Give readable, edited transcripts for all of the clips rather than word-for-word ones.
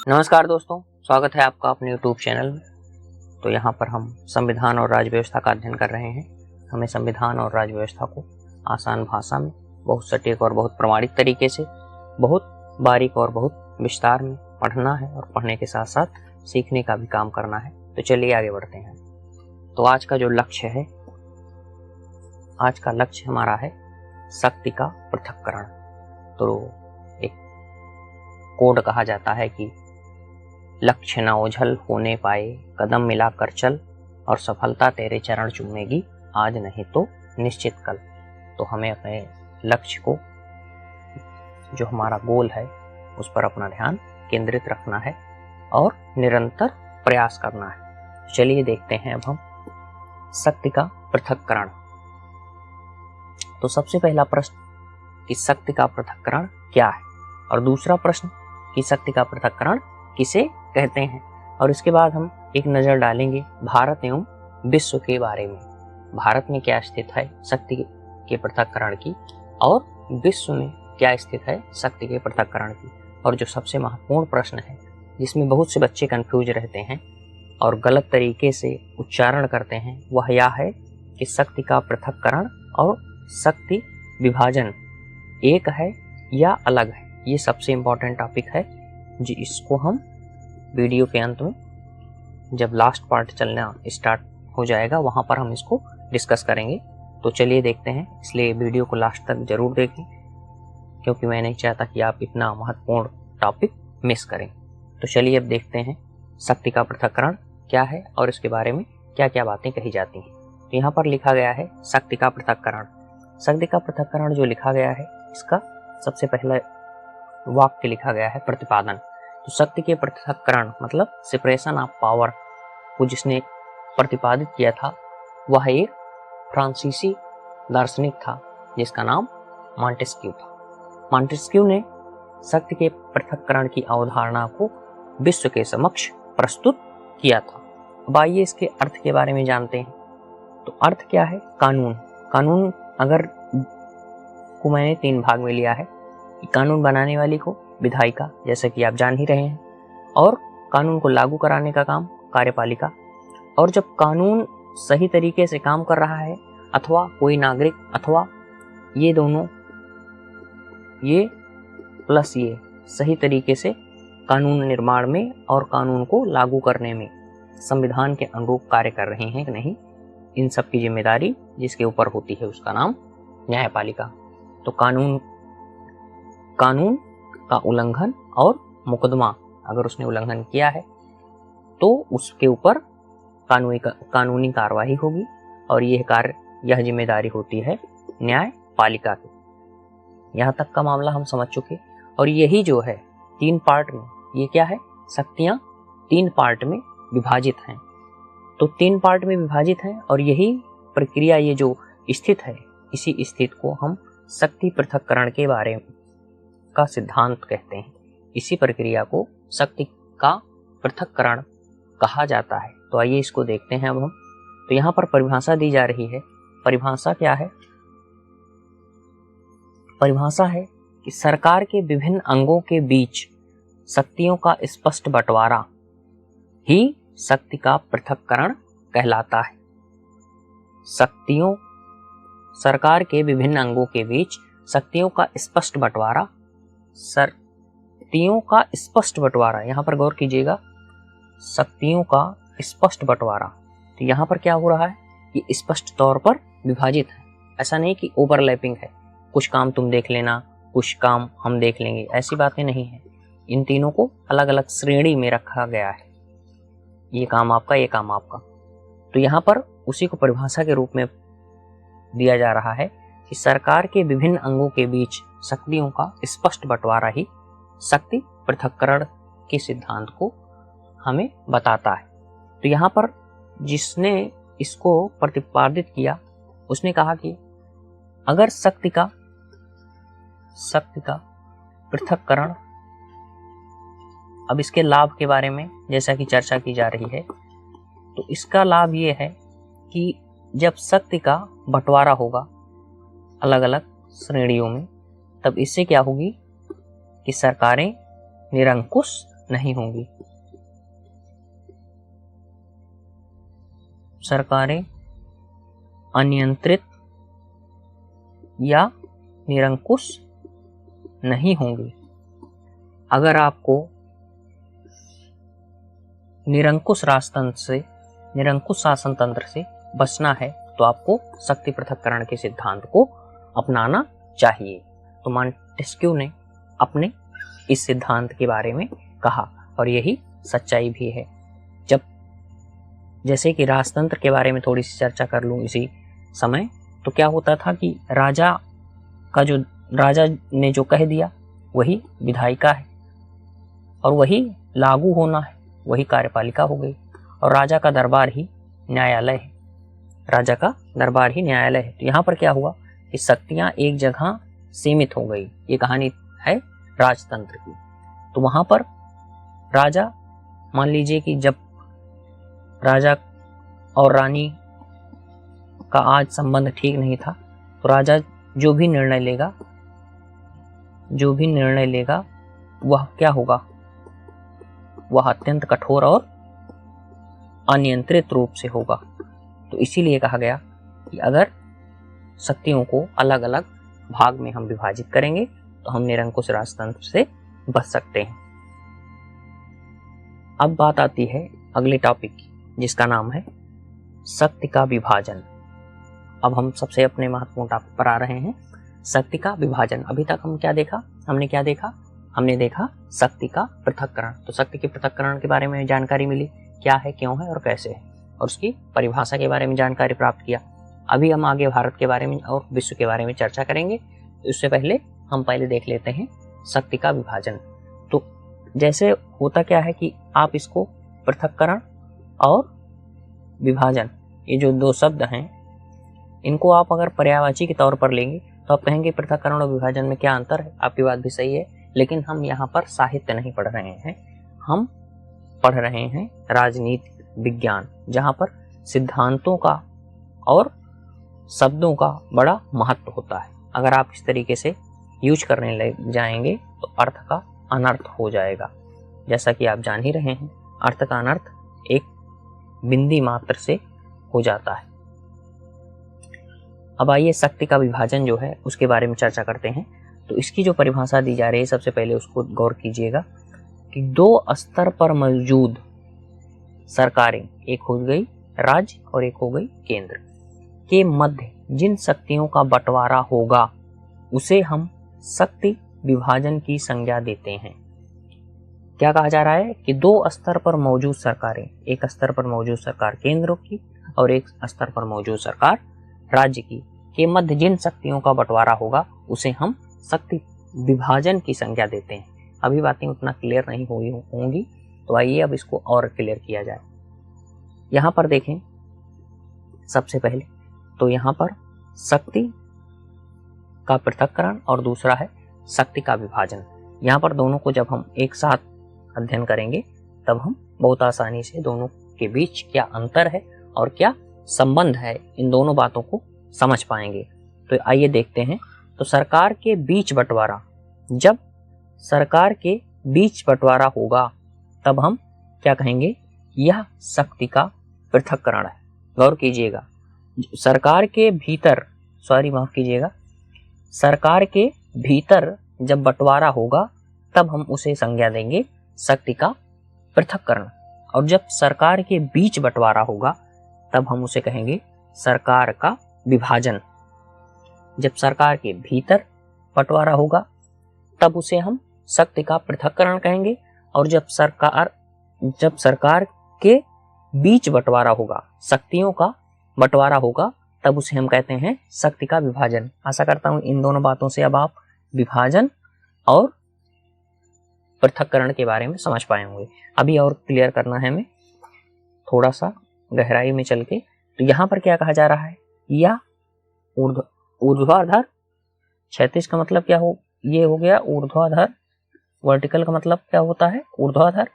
नमस्कार दोस्तों, स्वागत है आपका अपने YouTube चैनल में। तो यहाँ पर हम संविधान और राज्य व्यवस्था का अध्ययन कर रहे हैं। हमें संविधान और राज्य व्यवस्था को आसान भाषा में, बहुत सटीक और बहुत प्रमाणिक तरीके से, बहुत बारीक और बहुत विस्तार में पढ़ना है और पढ़ने के साथ साथ सीखने का भी काम करना है। तो चलिए आगे बढ़ते हैं। तो आज का जो लक्ष्य है, आज का लक्ष्य हमारा है शक्ति का पृथक्करण। तो एक कोड कहा जाता है कि लक्ष्य न ओझल होने पाए, कदम मिलाकर चल, और सफलता तेरे चरण चूमेगी, आज नहीं तो निश्चित कल। तो हमें अपने लक्ष्य को, जो हमारा गोल है, उस पर अपना ध्यान केंद्रित रखना है और निरंतर प्रयास करना है। चलिए देखते हैं अब हम शक्ति का पृथक्करण। तो सबसे पहला प्रश्न कि शक्ति का पृथक्करण क्या है, और दूसरा प्रश्न कि शक्ति का पृथक्करण किसे कहते हैं, और इसके बाद हम एक नज़र डालेंगे भारत एवं विश्व के बारे में। भारत में क्या स्थिति है शक्ति के पृथक्करण की, और विश्व में क्या स्थिति है शक्ति के पृथक्करण की। और जो सबसे महत्वपूर्ण प्रश्न है, जिसमें बहुत से बच्चे कंफ्यूज रहते हैं और गलत तरीके से उच्चारण करते हैं, वह यह है कि शक्ति का पृथक्करण और शक्ति विभाजन एक है या अलग है। ये सबसे इम्पोर्टेंट टॉपिक है, जिसको हम वीडियो के अंत में, जब लास्ट पार्ट चलना स्टार्ट हो जाएगा, वहाँ पर हम इसको डिस्कस करेंगे। तो चलिए देखते हैं, इसलिए वीडियो को लास्ट तक जरूर देखें, क्योंकि मैं नहीं चाहता कि आप इतना महत्वपूर्ण टॉपिक मिस करें। तो चलिए अब देखते हैं शक्ति का पृथक्करण क्या है और इसके बारे में क्या क्या बातें कही जाती हैं। तो यहाँ पर लिखा गया है शक्ति का पृथक्करण। शक्ति का पृथक्करण जो लिखा गया है, इसका सबसे पहला वाक्य लिखा गया है प्रतिपादन। तो शक्ति के पृथक्करण मतलब सेपरेशन ऑफ पावर को जिसने प्रतिपादित किया था, वह एक फ्रांसीसी दार्शनिक था जिसका नाम मॉन्टेस्क्यू था। मॉन्टेस्क्यू ने शक्ति के पृथक्करण की अवधारणा को विश्व के समक्ष प्रस्तुत किया था। अब आइए इसके अर्थ के बारे में जानते हैं। तो अर्थ क्या है? कानून। कानून अगर को मैंने 3 भाग में लिया है। कानून बनाने वाली को विधायिका, जैसे कि आप जान ही रहे हैं, और कानून को लागू कराने का काम कार्यपालिका। और जब कानून सही तरीके से काम कर रहा है, अथवा कोई नागरिक, अथवा ये दोनों, ये प्लस ये सही तरीके से कानून निर्माण में और कानून को लागू करने में संविधान के अनुरूप कार्य कर रहे हैं कि नहीं, इन सब की जिम्मेदारी जिसके ऊपर होती है उसका नाम न्यायपालिका। तो कानून का उल्लंघन और मुकदमा, अगर उसने उल्लंघन किया है तो उसके ऊपर कानूनी कार्रवाई होगी, और यह जिम्मेदारी होती है न्यायपालिका की। यहाँ तक का मामला हम समझ चुके। और यही जो है 3 पार्ट में, ये क्या है, शक्तियाँ 3 पार्ट में विभाजित हैं। तो 3 पार्ट में विभाजित हैं, और यही प्रक्रिया, ये जो स्थित है, इसी स्थिति को हम शक्ति पृथक्करण के बारे में का सिद्धांत कहते हैं। इसी प्रक्रिया को शक्ति का पृथक्करण कहा जाता है। तो आइए इसको देखते हैं अब हम। तो यहाँ पर परिभाषा दी जा रही है। परिभाषा क्या है? परिभाषा है कि सरकार के विभिन्न अंगों के बीच शक्तियों का स्पष्ट बंटवारा ही शक्ति का पृथक्करण कहलाता है। सरकार के विभिन्न अंगों के बीच शक्तियों का स्पष्ट बंटवारा, शक्तियों का स्पष्ट बंटवारा, यहाँ पर गौर कीजिएगा, शक्तियों का स्पष्ट बंटवारा। तो यहाँ पर क्या हो रहा है कि स्पष्ट तौर पर विभाजित है। ऐसा नहीं कि ओवरलैपिंग है, कुछ काम तुम देख लेना, कुछ काम हम देख लेंगे, ऐसी बातें नहीं है। इन तीनों को अलग अलग श्रेणी में रखा गया है, ये काम आपका, ये काम आपका। तो यहाँ पर उसी को परिभाषा के रूप में दिया जा रहा है कि सरकार के विभिन्न अंगों के बीच शक्तियों का स्पष्ट बंटवारा ही शक्ति पृथक्करण के सिद्धांत को हमें बताता है। तो यहाँ पर जिसने इसको प्रतिपादित किया, उसने कहा कि अगर शक्ति का पृथक्करण, अब इसके लाभ के बारे में जैसा कि चर्चा की जा रही है, तो इसका लाभ ये है कि जब शक्ति का बंटवारा होगा अलग अलग श्रेणियों में, तब इससे क्या होगी कि सरकारें निरंकुश नहीं होंगी। सरकारें अनियंत्रित या निरंकुश नहीं होंगी। अगर आपको निरंकुश शासन तंत्र से बचना है तो आपको शक्ति पृथक्करण के सिद्धांत को अपनाना चाहिए। तो मॉन्टेस्क्यू ने अपने इस सिद्धांत के बारे में कहा और यही सच्चाई भी है। जैसे कि राजतंत्र के बारे में थोड़ी सी चर्चा कर लूं इसी समय, तो क्या होता था कि राजा ने जो कह दिया वही विधायिका है और वही लागू होना है, वही कार्यपालिका हो गई और राजा का दरबार ही न्यायालय है। तो यहाँ पर क्या हुआ कि शक्तियां एक जगह सीमित हो गई। ये कहानी है राजतंत्र की। तो वहां पर राजा, मान लीजिए कि जब राजा और रानी का आज संबंध ठीक नहीं था, तो राजा जो भी निर्णय लेगा वह क्या होगा, वह अत्यंत कठोर और अनियंत्रित रूप से होगा। तो इसीलिए कहा गया कि अगर शक्तियों को अलग अलग भाग में हम विभाजित करेंगे तो हम निरंकुश राजतंत्र से बच सकते हैं। अब बात आती है अगले टॉपिक की, जिसका नाम है शक्ति का विभाजन। अब हम सबसे अपने महत्वपूर्ण टॉपिक पर आ रहे हैं, शक्ति का विभाजन। अभी तक हमने क्या देखा, हमने देखा शक्ति का पृथक्करण। तो शक्ति के पृथक्करण के बारे में जानकारी मिली, क्या है, क्यों है और कैसे है, और उसकी परिभाषा के बारे में जानकारी प्राप्त किया। अभी हम आगे भारत के बारे में और विश्व के बारे में चर्चा करेंगे। उससे पहले हम देख लेते हैं शक्ति का विभाजन। तो जैसे होता क्या है कि आप इसको पृथक्करण और विभाजन, ये जो दो शब्द हैं, इनको आप अगर पर्यायवाची के तौर पर लेंगे तो आप कहेंगे पृथक्करण और विभाजन में क्या अंतर है। आपकी बात भी सही है, लेकिन हम यहाँ पर साहित्य नहीं पढ़ रहे हैं, हम पढ़ रहे हैं राजनीति विज्ञान, जहाँ पर सिद्धांतों का और शब्दों का बड़ा महत्व होता है। अगर आप इस तरीके से यूज करने लग जाएंगे तो अर्थ का अनर्थ हो जाएगा। जैसा कि आप जान ही रहे हैं, अर्थ का अनर्थ एक बिंदी मात्र से हो जाता है। अब आइए शक्ति का विभाजन जो है उसके बारे में चर्चा करते हैं। तो इसकी जो परिभाषा दी जा रही है, सबसे पहले उसको गौर कीजिएगा कि दो स्तर पर मौजूद सरकारें, एक हो गई राज्य और एक हो गई केंद्र, के मध्य जिन शक्तियों का बंटवारा होगा उसे हम शक्ति विभाजन की संज्ञा देते हैं। क्या कहा जा रहा है कि दो स्तर पर मौजूद सरकारें, एक स्तर पर मौजूद सरकार केंद्र की और एक स्तर पर मौजूद सरकार राज्य की, के मध्य जिन शक्तियों का बंटवारा होगा उसे हम शक्ति विभाजन की संज्ञा देते हैं। अभी बातें उतना क्लियर नहीं हुई होंगी, तो आइए अब इसको और क्लियर किया जाए। यहाँ पर देखें सबसे पहले, तो यहाँ पर शक्ति का पृथक्करण और दूसरा है शक्ति का विभाजन। यहाँ पर दोनों को जब हम एक साथ अध्ययन करेंगे तब हम बहुत आसानी से दोनों के बीच क्या अंतर है और क्या संबंध है, इन दोनों बातों को समझ पाएंगे। तो आइए देखते हैं। तो सरकार के बीच बंटवारा, जब सरकार के बीच बंटवारा होगा तब हम क्या कहेंगे, यह शक्ति का पृथक्करण है। गौर कीजिएगा, सरकार के भीतर, सरकार के भीतर जब बंटवारा होगा तब हम उसे संज्ञा देंगे शक्ति का पृथक्करण, और जब सरकार के बीच बंटवारा होगा तब हम उसे कहेंगे सरकार का विभाजन। जब सरकार के भीतर बंटवारा होगा तब उसे हम शक्ति का पृथक्करण कहेंगे, और जब सरकार के बीच बंटवारा होगा, शक्तियों का बंटवारा होगा, तब उसे हम कहते हैं शक्ति का विभाजन। आशा करता हूं इन दोनों बातों से अब आप विभाजन और पृथक्करण के बारे में समझ पाए होंगे। अभी और क्लियर करना है हमें थोड़ा सा गहराई में चल के। तो यहाँ पर क्या कहा जा रहा है, या ऊर्ध्वाधर, क्षैतिज का मतलब क्या हो, ये हो गया ऊर्ध्वाधर, वर्टिकल का मतलब क्या होता है ऊर्ध्वाधर,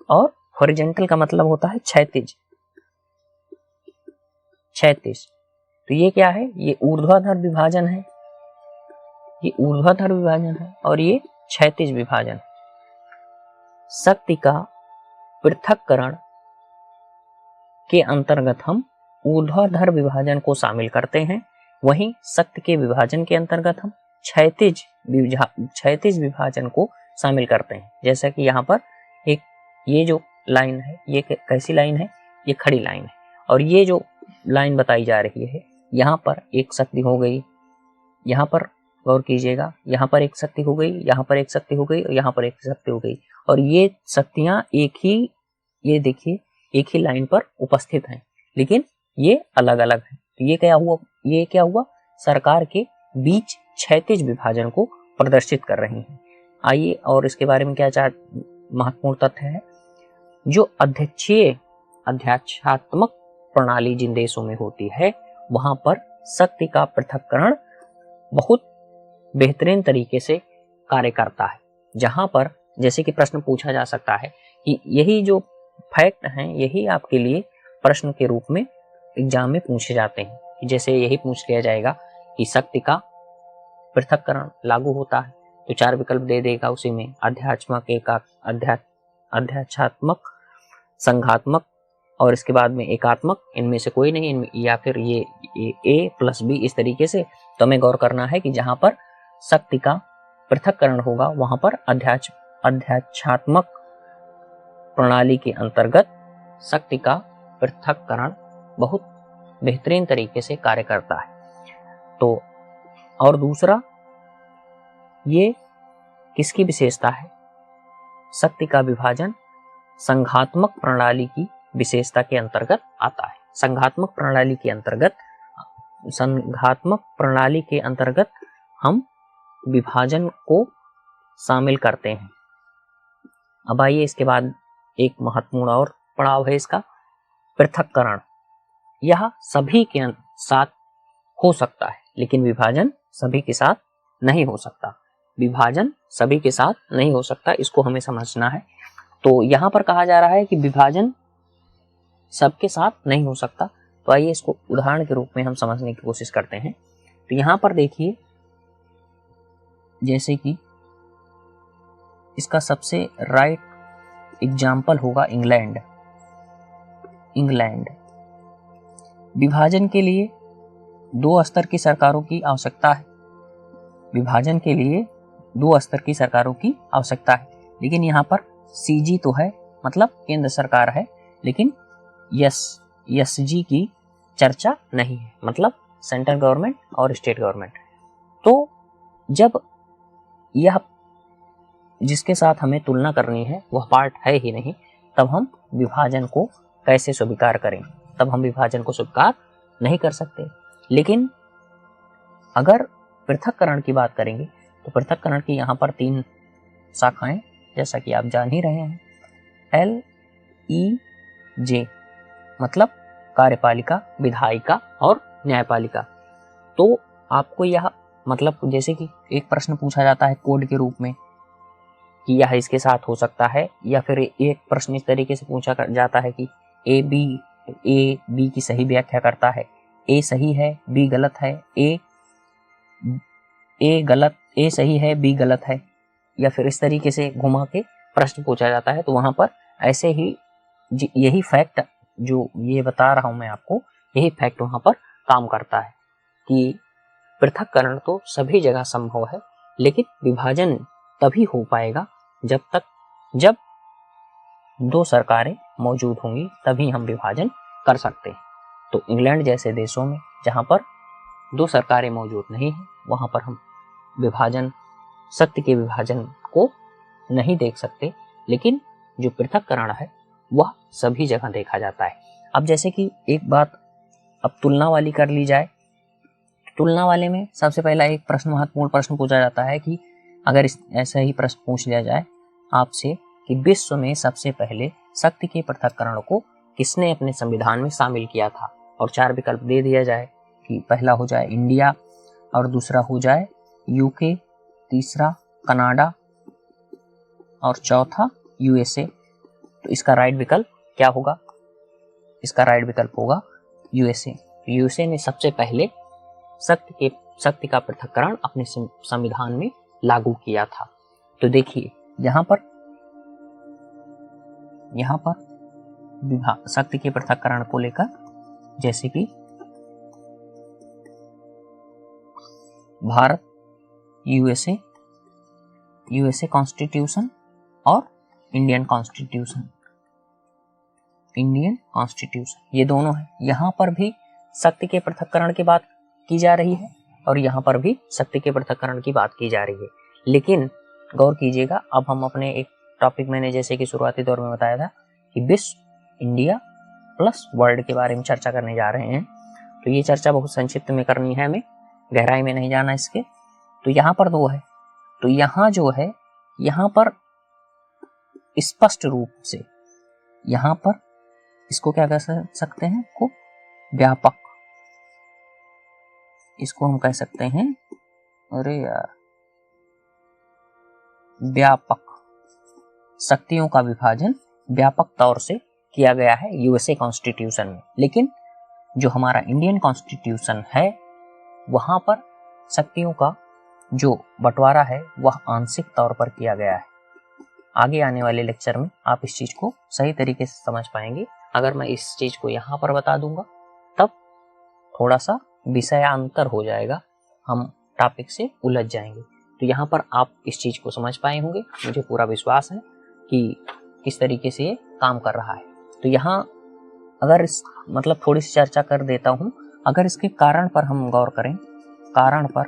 और हॉरिजॉन्टल का मतलब होता है क्षैतिज। तो ये क्या है, ये ऊर्ध्वाधर विभाजन है, ये ऊर्ध्वाधर विभाजन है और ये क्षैतिज विभाजन। शक्ति का पृथक्करण के अंतर्गत हम ऊर्ध्वाधर विभाजन को शामिल करते हैं, वहीं शक्ति के विभाजन के अंतर्गत हम क्षैतिज विभाजन को शामिल करते हैं। जैसा कि यहाँ पर एक ये जो लाइन है, ये कैसी लाइन है, ये खड़ी लाइन है, और ये जो लाइन बताई जा रही है, यहाँ पर एक शक्ति हो गई, यहाँ पर गौर कीजिएगा, यहाँ पर एक शक्ति हो गई, यहाँ पर एक शक्ति हो गई, और यहाँ पर एक शक्ति हो गई, और ये शक्तियां ये देखिए एक ही लाइन पर उपस्थित हैं, लेकिन ये अलग अलग हैं। तो ये क्या हुआ, सरकार के बीच क्षैतिज विभाजन को प्रदर्शित कर रही हैं। आइए और इसके बारे में क्या महत्वपूर्ण तथ्य है। जो अध्यात्मात्मक प्रणाली जिन देशों में होती है, वहां पर शक्ति का पृथक्करण बहुत बेहतरीन तरीके से कार्य करता है। जहां पर जैसे कि प्रश्न पूछा जा सकता है कि यही जो फैक्ट हैं, यही आपके लिए प्रश्न के रूप में एग्जाम में पूछे जाते हैं। जैसे यही पूछ लिया जाएगा कि शक्ति का पृथक्करण लागू होता है, तो 4 विकल्प दे देगा उसी में, अध्यात्मात्मक, संघात्मक और इसके बाद में एकात्मक, इनमें से कोई नहीं, इनमें या फिर ये A+B इस तरीके से। तो हमें गौर करना है कि जहां पर शक्ति का पृथक्करण होगा, वहां पर अध्यात्मात्मक प्रणाली के अंतर्गत शक्ति का पृथक्करण बहुत बेहतरीन तरीके से कार्य करता है। तो और दूसरा, ये किसकी विशेषता है, शक्ति का विभाजन संघात्मक प्रणाली की विशेषता के अंतर्गत आता है। संघात्मक प्रणाली के अंतर्गत हम विभाजन को शामिल करते हैं। अब आइए इसके बाद एक महत्वपूर्ण और पड़ाव है इसका, पृथक्करण। यह सभी के साथ हो सकता है, लेकिन विभाजन सभी के साथ नहीं हो सकता। विभाजन सभी के साथ नहीं हो सकता, इसको हमें समझना है। तो यहां पर कहा जा रहा है कि विभाजन सबके साथ नहीं हो सकता। तो आइए इसको उदाहरण के रूप में हम समझने की कोशिश करते हैं। तो यहां पर देखिए, जैसे कि इसका सबसे राइट एग्जाम्पल होगा इंग्लैंड। विभाजन के लिए 2 स्तर की सरकारों की आवश्यकता है। विभाजन के लिए 2 स्तर की सरकारों की आवश्यकता है, लेकिन यहाँ पर CG तो है, मतलब केंद्र सरकार है, लेकिन SG की चर्चा नहीं है, मतलब सेंट्रल गवर्नमेंट और स्टेट गवर्नमेंट। तो जब यह जिसके साथ हमें तुलना करनी है वह पार्ट है ही नहीं, तब हम विभाजन को कैसे स्वीकार करें, तब हम विभाजन को स्वीकार नहीं कर सकते। लेकिन अगर पृथक्करण की बात करेंगे तो पृथक्करण की यहाँ पर 3 शाखाएं, जैसा कि आप जान ही रहे हैं, LEJ मतलब कार्यपालिका, विधायिका और न्यायपालिका। तो आपको यह मतलब जैसे कि एक प्रश्न पूछा जाता है कोड के रूप में कि यह इसके साथ हो सकता है, या फिर एक प्रश्न इस तरीके से पूछा जाता है कि ए बी की सही व्याख्या करता है, ए सही है बी गलत है, ए सही है बी गलत है, या फिर इस तरीके से घुमा के प्रश्न पूछा जाता है। तो वहां पर ऐसे ही यही फैक्ट जो ये बता रहा हूं मैं आपको, यही फैक्ट वहां पर काम करता है कि पृथक्करण तो सभी जगह संभव है, लेकिन विभाजन तभी हो पाएगा जब 2 सरकारें मौजूद होंगी, तभी हम विभाजन कर सकते हैं। तो इंग्लैंड जैसे देशों में जहां पर 2 सरकारें मौजूद नहीं है, वहां पर हम शक्ति के विभाजन को नहीं देख सकते, लेकिन जो पृथक्करण है वह सभी जगह देखा जाता है। अब जैसे कि एक बात अब तुलना वाली कर ली जाए, तुलना वाले में सबसे पहला एक महत्वपूर्ण प्रश्न पूछा जाता है कि अगर ऐसा ही प्रश्न पूछ लिया जाए आपसे कि विश्व में सबसे पहले शक्ति के पृथक्करण को किसने अपने संविधान में शामिल किया था, और 4 विकल्प दे दिया जाए कि पहला हो जाए इंडिया, और दूसरा हो जाए UK, तीसरा कनाडा और चौथा USA। तो इसका राइट विकल्प क्या होगा, इसका राइट विकल्प होगा USA ने सबसे पहले शक्ति का पृथक्करण अपने संविधान में लागू किया था। तो देखिए यहाँ पर यहाँ पर शक्ति के पृथक्करण को लेकर, जैसे कि भारत, यूएसए कॉन्स्टिट्यूशन और इंडियन कॉन्स्टिट्यूशन, ये दोनों है। यहाँ पर भी शक्ति के पृथक्करण की बात की जा रही है और यहाँ पर भी शक्ति के पृथक्करण की बात की जा रही है। लेकिन गौर कीजिएगा, अब हम अपने एक टॉपिक मैंने जैसे कि शुरुआती दौर में बताया था कि विश्व, इंडिया प्लस वर्ल्ड के बारे में चर्चा करने जा रहे हैं। तो ये चर्चा बहुत संक्षिप्त में करनी है, हमें गहराई में नहीं जाना इसके। तो यहाँ पर दो है, तो यहाँ जो है, यहाँ पर स्पष्ट रूप से यहाँ पर इसको क्या कह सकते हैं, को व्यापक, इसको हम कह सकते हैं, अरे यार, व्यापक शक्तियों का विभाजन व्यापक तौर से किया गया है यूएसए कॉन्स्टिट्यूशन में। लेकिन जो हमारा इंडियन कॉन्स्टिट्यूशन है, वहां पर शक्तियों का जो बंटवारा है वह आंशिक तौर पर किया गया है। आगे आने वाले लेक्चर में आप इस चीज को सही तरीके से समझ पाएंगे। अगर मैं इस चीज को यहाँ पर बता दूंगा तब थोड़ा सा विषयांतर हो जाएगा, हम टॉपिक से उलझ जाएंगे। तो यहाँ पर आप इस चीज को समझ पाए होंगे, मुझे पूरा विश्वास है कि किस तरीके से ये काम कर रहा है। तो यहाँ अगर इस मतलब थोड़ी सी चर्चा कर देता हूँ। अगर इसके कारण पर हम गौर करें, कारण पर,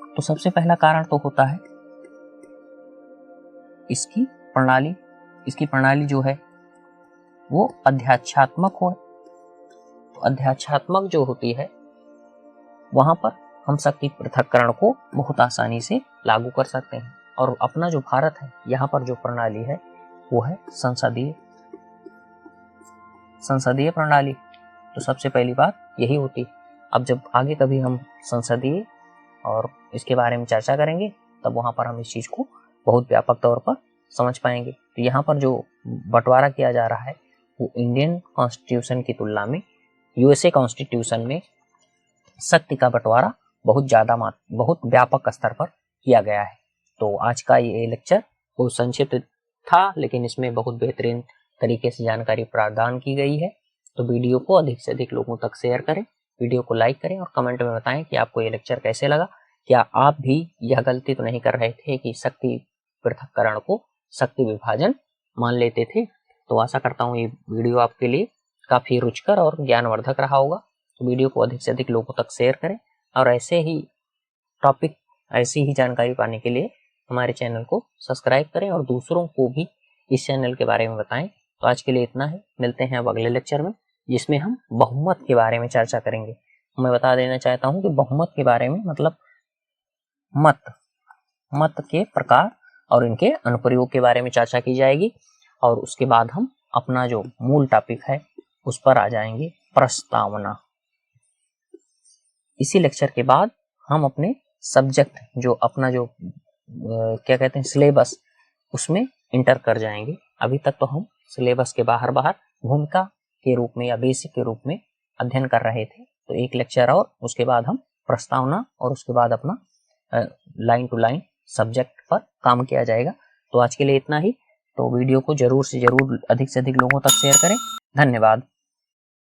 तो सबसे पहला कारण तो होता है इसकी प्रणाली जो है वो अध्यात्मात्मक हो। तो अध्यात्मात्मक जो होती है वहां पर हम शक्ति पृथक्करण को बहुत आसानी से लागू कर सकते हैं। और अपना जो भारत है, यहाँ पर जो प्रणाली है वो है संसदीय प्रणाली। तो सबसे पहली बात यही होती है। अब जब आगे कभी हम संसदीय और इसके बारे में चर्चा करेंगे तब वहां पर हम इस चीज को बहुत व्यापक तौर पर समझ पाएंगे। तो यहाँ पर जो बंटवारा किया जा रहा है वो इंडियन कॉन्स्टिट्यूशन की तुलना में यूएसए कॉन्स्टिट्यूशन में शक्ति का बंटवारा बहुत व्यापक स्तर पर किया गया है। तो आज का ये लेक्चर बहुत संक्षिप्त था, लेकिन इसमें बहुत बेहतरीन तरीके से जानकारी प्रदान की गई है। तो वीडियो को अधिक से अधिक लोगों तक शेयर करें, वीडियो को लाइक करें और कमेंट में बताएं कि आपको ये लेक्चर कैसे लगा। क्या आप भी यह गलती तो नहीं कर रहे थे कि शक्ति पृथक्करण को शक्ति विभाजन मान लेते थे? तो आशा करता हूँ ये वीडियो आपके लिए काफी रुचिकर और ज्ञानवर्धक रहा होगा। तो वीडियो को अधिक से अधिक लोगों तक शेयर करें और ऐसे ही टॉपिक, ऐसी ही जानकारी पाने के लिए हमारे चैनल को सब्सक्राइब करें और दूसरों को भी इस चैनल के बारे में बताएं। तो आज के लिए इतना है, मिलते हैं अब अगले लेक्चर में जिसमें हम बहुमत के बारे में चर्चा करेंगे। मैं बता देना चाहता हूं कि बहुमत के बारे में मतलब मत के प्रकार और इनके अनुप्रयोग के बारे में चर्चा की जाएगी। और उसके बाद हम अपना जो मूल टॉपिक है उस पर आ जाएंगे, प्रस्तावना। इसी लेक्चर के बाद हम अपने सब्जेक्ट जो अपना जो क्या कहते हैं सिलेबस, उसमें इंटर कर जाएंगे। अभी तक तो हम सिलेबस के बाहर भूमिका के रूप में या बेसिक के रूप में अध्ययन कर रहे थे। तो एक लेक्चर और उसके बाद हम प्रस्तावना और उसके बाद अपना लाइन टू लाइन सब्जेक्ट पर काम किया जाएगा। तो आज के लिए इतना ही। तो वीडियो को जरूर से जरूर अधिक से अधिक लोगों तक शेयर करें। धन्यवाद।